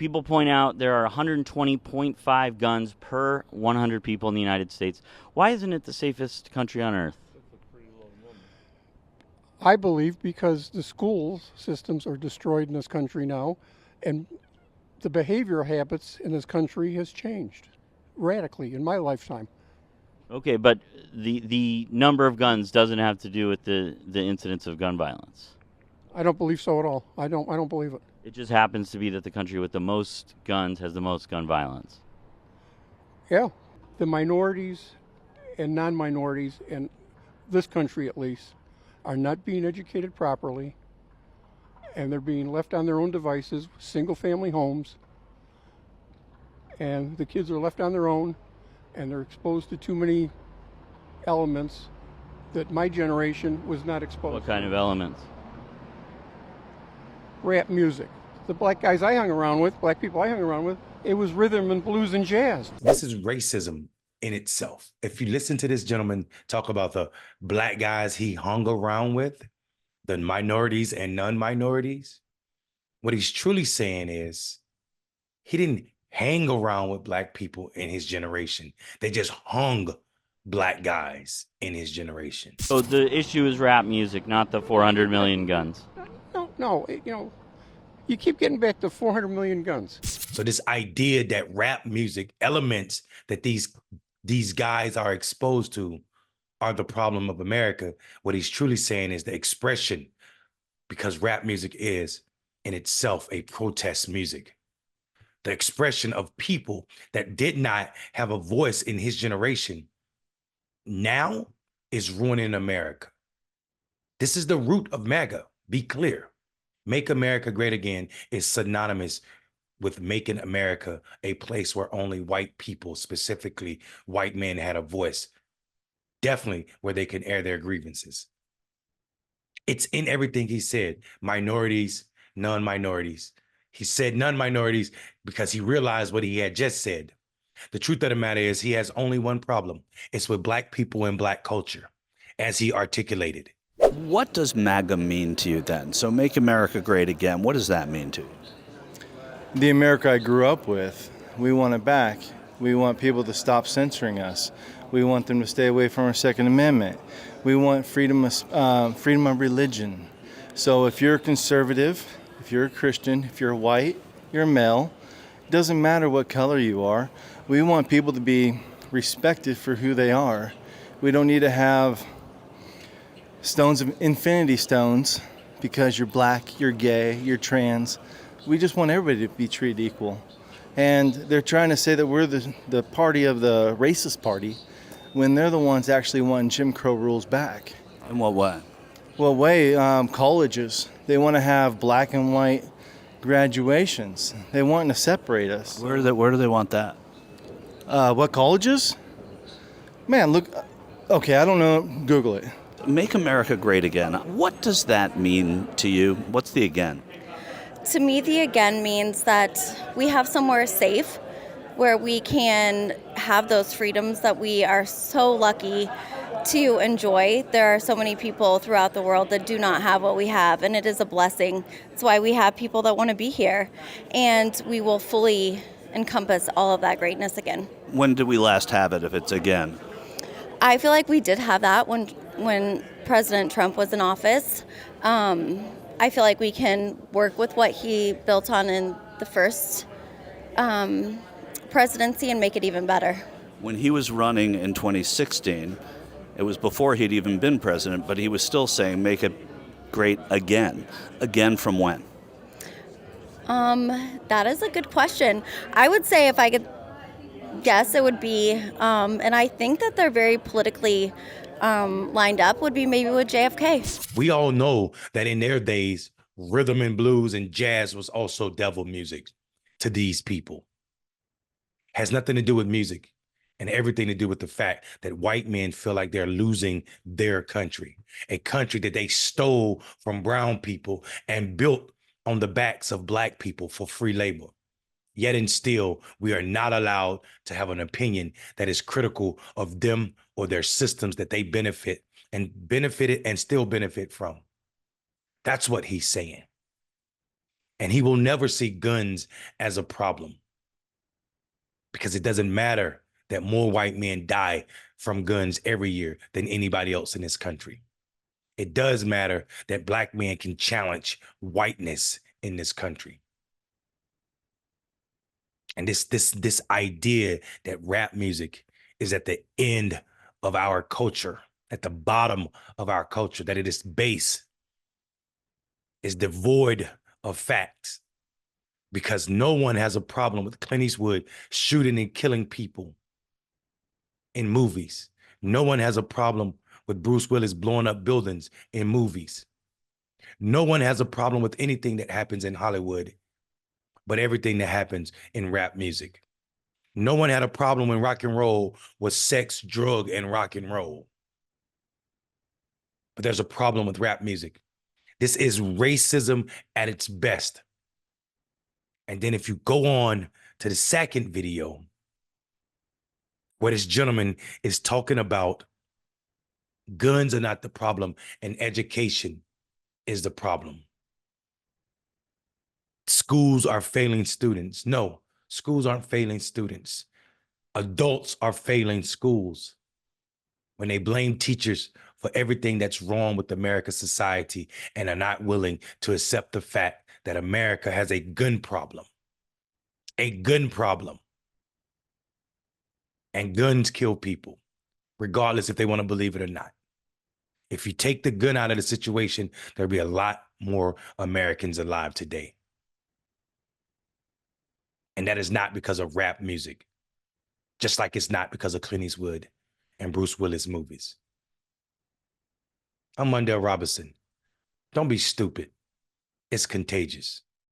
People point out there are 120.5 guns per 100 people in the United States. Why isn't it the safest country on earth? I believe because the school systems are destroyed in this country now, and the behavioral habits in this country has changed radically in my lifetime. Okay, but the number of guns doesn't have to do with the incidence of gun violence. I don't believe so at all. I don't believe it. It just happens to be that the country with the most guns has the most gun violence. Yeah, the minorities and non-minorities in this country at least are not being educated properly, and they're being left on their own devices, single-family homes, and the kids are left on their own, and they're exposed to too many elements that my generation was not exposed What to. kind of elements? Rap music. The black guys I hung around with, black people I hung around with, it was rhythm and blues and jazz. This is racism in itself. If you listen to this gentleman talk about the black guys he hung around with, the minorities and non-minorities, what he's truly saying is he didn't hang around with black people in his generation. They just hung black guys in his generation. So the issue is rap music, not the 400 million guns. No, you keep getting back to 400 million guns. So this idea that rap music elements that these guys are exposed to are the problem of America, what he's truly saying is the expression, because rap music is in itself a protest music. The expression of people that did not have a voice in his generation now is ruining America. This is the root of MAGA. Be clear. Make America Great Again is synonymous with making America a place where only white people, specifically white men, had a voice. Definitely where they can air their grievances. It's in everything he said. Minorities, non-minorities. He said non-minorities because he realized what he had just said. The truth of the matter is he has only one problem. It's with black people and black culture, as he articulated. What does MAGA mean to you then? So Make America Great Again, what does that mean to you? The America I grew up with, we want it back. We want people to stop censoring us. We want them to stay away from our Second Amendment. We want freedom of religion. So if you're a conservative, if you're a Christian, if you're white, you're male, it doesn't matter what color you are. We want people to be respected for who they are. We don't need to have stones of infinity stones because you're black, you're gay, you're trans. We just want everybody to be treated equal. And they're trying to say that we're the party of the racist party when they're the ones actually wanting Jim Crow rules back. In what way? Well, colleges, they want to have black and white graduations. They want to separate us. Where do they want that? What colleges? Man, look, okay, I don't know, Google it. Make America Great Again. What does that mean to you? What's the again? To me, the again means that we have somewhere safe where we can have those freedoms that we are so lucky to enjoy. There are so many people throughout the world that do not have what we have, and it is a blessing. That's why we have people that want to be here, and we will fully encompass all of that greatness again. When did we last have it, if it's again? I feel like we did have that when President Trump was in office. I feel like we can work with what he built on in the first presidency and make it even better. When he was running in 2016, it was before he'd even been president, but he was still saying make it great again. Again from when? That is a good question. I would say if I could guess, it would be, and I think that they're very politically lined up, would be maybe with JFK. We all know that in their days, rhythm and blues and jazz was also devil music to these people. Has nothing to do with music and everything to do with the fact that white men feel like they're losing their country, a country that they stole from brown people and built on the backs of black people for free labor. Yet and still, we are not allowed to have an opinion that is critical of them or their systems that they benefit and benefited and still benefit from. That's what he's saying. And he will never see guns as a problem, because it doesn't matter that more white men die from guns every year than anybody else in this country. It does matter that black men can challenge whiteness in this country. And this idea that rap music is at the end of our culture, at the bottom of our culture, that it is base, is devoid of facts, because no one has a problem with Clint Eastwood shooting and killing people in movies. No one has a problem with Bruce Willis blowing up buildings in movies. No one has a problem with anything that happens in Hollywood, but everything that happens in rap music. No one had a problem when rock and roll was sex, drug, and rock and roll. But there's a problem with rap music. This is racism at its best. And then if you go on to the second video, where this gentleman is talking about guns are not the problem and education is the problem. Schools are failing students. No, schools aren't failing students. Adults are failing schools when they blame teachers for everything that's wrong with America's society and are not willing to accept the fact that America has a gun problem. A gun problem. And guns kill people, regardless if they want to believe it or not. If you take the gun out of the situation, there'll be a lot more Americans alive today. And that is not because of rap music, just like it's not because of Clint Eastwood and Bruce Willis movies. I'm Mondale Robinson. Don't be stupid. It's contagious.